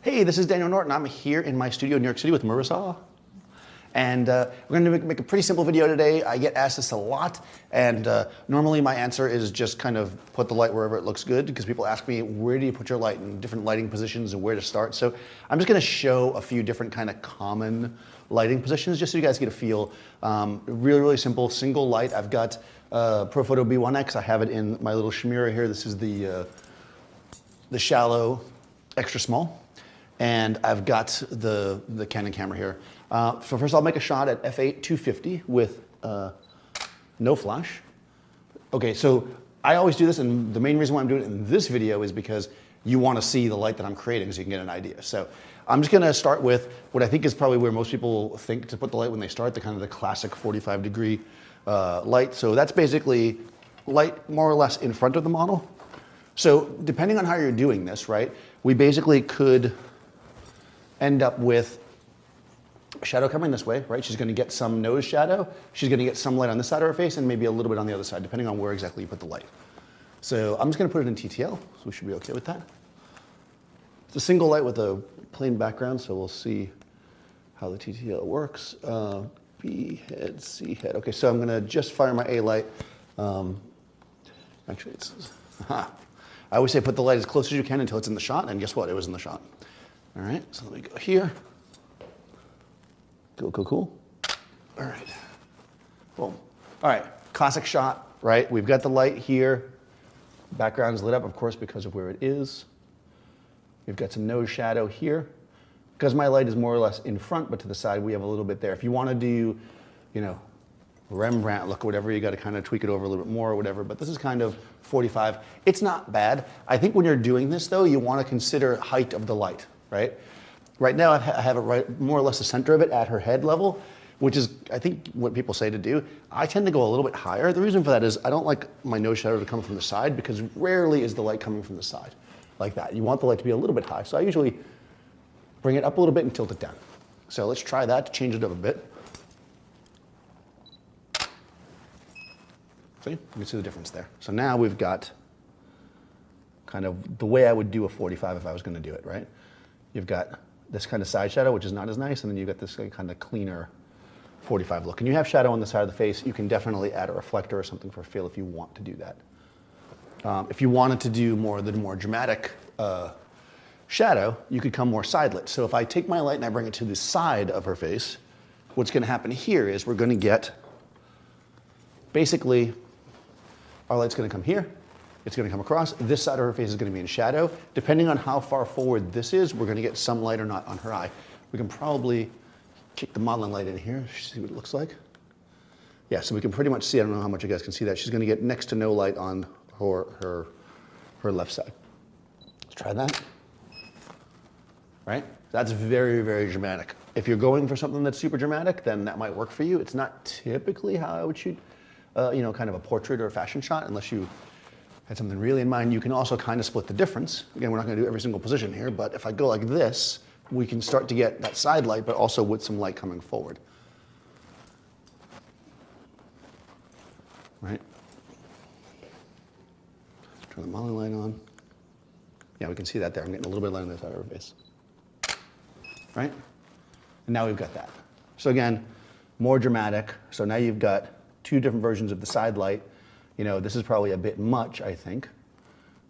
Hey, this is Daniel Norton. I'm here in my studio in New York City with Marissa. And we're going to make a pretty simple video today. I get asked this a lot, and normally my answer is just kind of put the light wherever it looks good, because people ask me, where do you put your light in different lighting positions and where to start? So I'm just going to show a few different kind of common lighting positions, just so you guys get a feel. Really, really simple, single light. I've got Profoto B1X. I have it in my little Shimura here. This is the shallow extra small. And I've got the Canon camera here. So first I'll make a shot at f8 250 with no flash. Okay, so I always do this, and the main reason why I'm doing it in this video is because you want to see the light that I'm creating so you can get an idea. So I'm just gonna start with what I think is probably where most people think to put the light when they start, the kind of the classic 45-degree light. So that's basically light more or less in front of the model. So depending on how you're doing this, right, we basically could end up with shadow coming this way, right? She's going to get some nose shadow. She's going to get some light on this side of her face and maybe a little bit on the other side, depending on where exactly you put the light. So I'm just going to put it in TTL, so we should be okay with that. It's a single light with a plain background, so we'll see how the TTL works. B head, C head. Okay, so I'm going to just fire my A light. Actually, it's, I always say put the light as close as you can until it's in the shot, and guess what? It was in the shot. All right, so let me go here. Cool, cool, cool. All right, boom. All right, classic shot, right? We've got the light here. Background's lit up, of course, because of where it is. We've got some nose shadow here. Because my light is more or less in front, but to the side, we have a little bit there. If you want to do, you know, Rembrandt look or whatever, you got to kind of tweak it over a little bit more or whatever, but this is kind of 45. It's not bad. I think when you're doing this, though, you want to consider height of the light, right? Right now, I have it right more or less the center of it at her head level, which is, I think, what people say to do. I tend to go a little bit higher. The reason for that is I don't like my nose shadow to come from the side, because rarely is the light coming from the side like that. You want the light to be a little bit high, so I usually bring it up a little bit and tilt it down. So let's try that to change it up a bit. See, you can see the difference there. So now we've got kind of the way I would do a 45 if I was going to do it, right? You've got this kind of side shadow, which is not as nice, and then you've got this kind of cleaner 45 look. And you have shadow on the side of the face. You can definitely add a reflector or something for a feel if you want to do that. If you wanted to do the more dramatic shadow, you could come more side lit. So if I take my light and I bring it to the side of her face, what's going to happen here is we're going to get, basically, our light's going to come here. It's going to come across. This side of her face is going to be in shadow. Depending on how far forward this is, we're going to get some light or not on her eye. We can probably kick the modeling light in here, see what it looks like. Yeah, so we can pretty much see, I don't know how much you guys can see that. She's going to get next to no light on her left side. Let's try that. Right? That's very, very dramatic. If you're going for something that's super dramatic, then that might work for you. It's not typically how I would shoot, you know, kind of a portrait or a fashion shot, unless you had something really in mind. You can also kind of split the difference. Again, we're not going to do every single position here, but if I go like this, we can start to get that side light, but also with some light coming forward. Right? Turn the modeling light on. Yeah, we can see that there. I'm getting a little bit of light on the side of her face. Right? And now we've got that. So again, more dramatic. So now you've got two different versions of the side light. You know, this is probably a bit much, I think.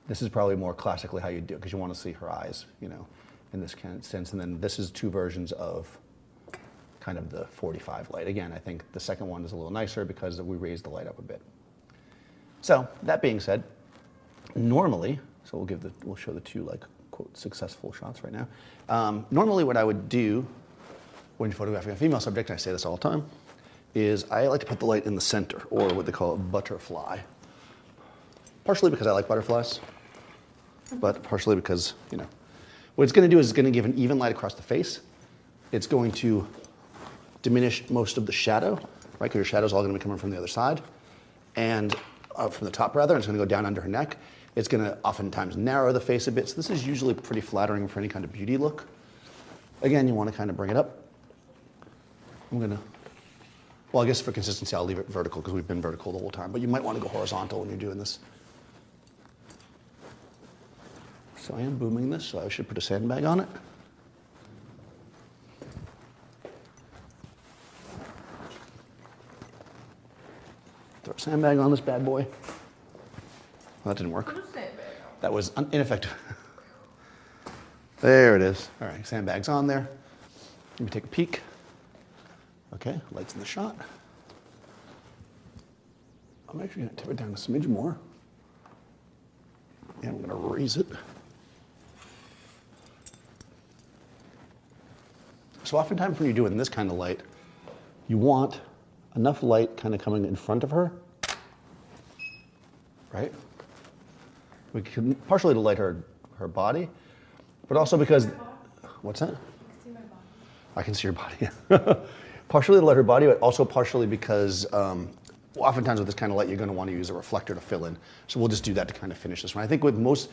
This is probably more classically how you do it, because you want to see her eyes, you know, in this kind of sense. And then this is two versions of kind of the 45 light. Again, I think the second one is a little nicer because we raised the light up a bit. So that being said, normally, so we'll show the two, like, quote, successful shots right now. Normally what I would do when photographing a female subject, and I say this all the time, is I like to put the light in the center, or what they call a butterfly. Partially because I like butterflies, but partially because, you know, what it's going to do is it's going to give an even light across the face. It's going to diminish most of the shadow, right, because your shadow's all going to be coming from the other side, and from the top rather, and it's going to go down under her neck. It's going to oftentimes narrow the face a bit, so this is usually pretty flattering for any kind of beauty look. Again, you want to kind of bring it up. I'm going to, well, I guess for consistency, I'll leave it vertical because we've been vertical the whole time, but you might want to go horizontal when you're doing this. So I am booming this, so I should put a sandbag on it. sandbag on this bad boy. Well, that didn't work. That was ineffective. There it is. All right, sandbag's on there. Let me take a peek. Okay, lights in the shot. I'm actually going to tip it down a smidge more. And I'm going to raise it. So oftentimes when you're doing this kind of light, you want enough light kind of coming in front of her, right? We can partially to light her body, but also because, what's that? I can see your body. Partially to light her body, but also partially because oftentimes with this kind of light, you're going to want to use a reflector to fill in. So we'll just do that to kind of finish this one. I think in most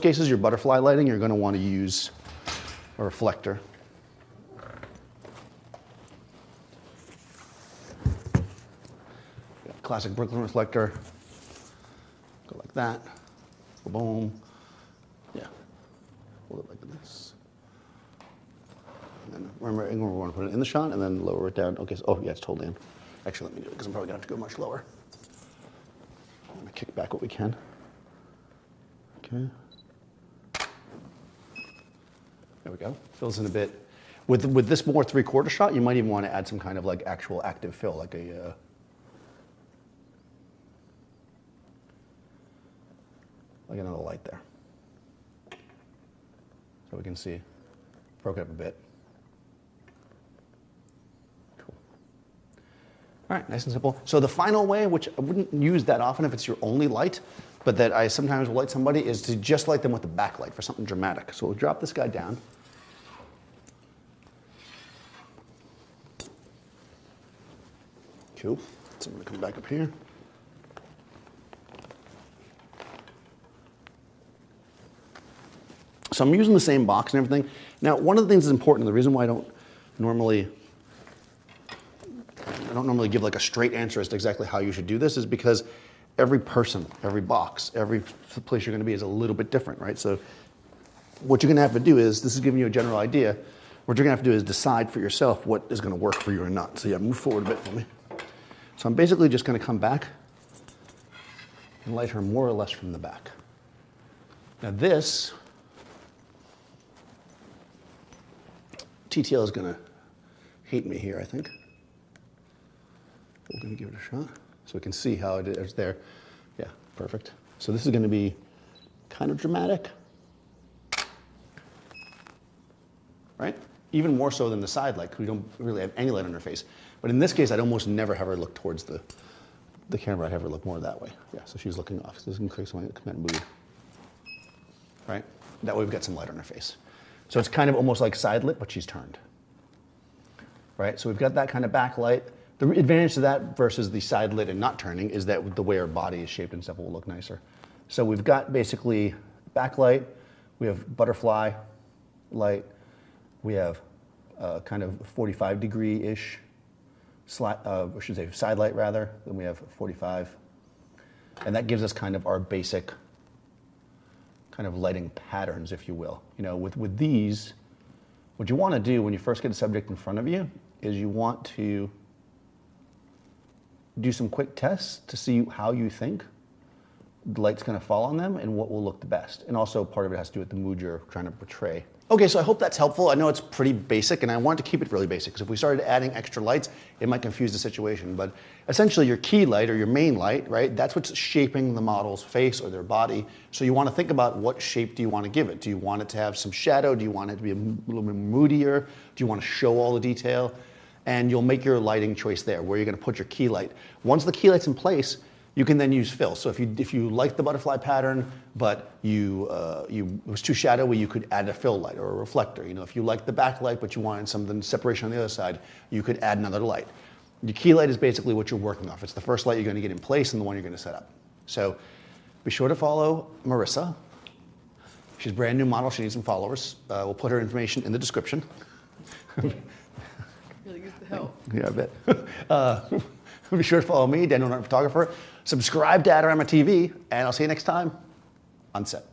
cases, your butterfly lighting, you're going to want to use a reflector. Classic Brooklyn reflector. Go like that. Boom. Yeah. Hold it like this. And then remember, we want to put it in the shot and then lower it down. Okay. So, oh, yeah, it's totally in. Actually, let me do it because I'm probably going to have to go much lower. I'm going to kick back what we can. Okay. There we go. Fills in a bit. With this more 3/4 shot, you might even want to add some kind of like actual active fill, like a like another light there. So we can see, broke it up a bit. Cool. All right, nice and simple. So the final way, which I wouldn't use that often if it's your only light, but that I sometimes will light somebody, is to just light them with the backlight for something dramatic. So we'll drop this guy down. Cool. So I'm gonna come back up here. So I'm using the same box and everything. Now, one of the things that's important, the reason why I don't normally give like a straight answer as to exactly how you should do this is because every person, every box, every place you're going to be is a little bit different, right? So what you're going to have to do is, this is giving you a general idea, what you're going to have to do is decide for yourself what is going to work for you or not. So yeah, move forward a bit for me. So I'm basically just going to come back and light her more or less from the back. Now this, TTL is going to hate me here, I think. We're going to give it a shot so we can see how it is there. Yeah, perfect. So this is going to be kind of dramatic, right? Even more so than the side light, because we don't really have any light on her face. But in this case, I'd almost never have her look towards the camera. I'd have her look more that way. Yeah, so she's looking off. So this can create some kind of mood, right? That way we've got some light on her face. So it's kind of almost like side lit, but she's turned, right? So we've got that kind of backlight. The advantage to that versus the side lit and not turning is that the way our body is shaped and stuff will look nicer. So we've got basically backlight, we have butterfly light, we have kind of 45-degree-ish, I should say side light rather, then we have 45. And that gives us kind of our basic kind of lighting patterns, if you will. You know, with these, what you want to do when you first get a subject in front of you is you want to do some quick tests to see how you think the light's going to fall on them and what will look the best. And also part of it has to do with the mood you're trying to portray. Okay, so I hope that's helpful. I know it's pretty basic and I want to keep it really basic because if we started adding extra lights, it might confuse the situation. But essentially your key light or your main light, right, that's what's shaping the model's face or their body. So you want to think about what shape do you want to give it? Do you want it to have some shadow? Do you want it to be a little bit moodier? Do you want to show all the detail? And you'll make your lighting choice there, where you're going to put your key light. Once the key light's in place, you can then use fill. So if you like the butterfly pattern, but it was too shadowy, you could add a fill light or a reflector. You know, if you like the backlight, but you wanted something separation on the other side, you could add another light. Your key light is basically what you're working off. It's the first light you're going to get in place and the one you're going to set up. So be sure to follow Marissa. She's a brand new model. She needs some followers. We'll put her information in the description. Really use the help. Yeah, I bet. Be sure to follow me, Daniel Norton Photographer. Subscribe to Adorama TV, and I'll see you next time on set.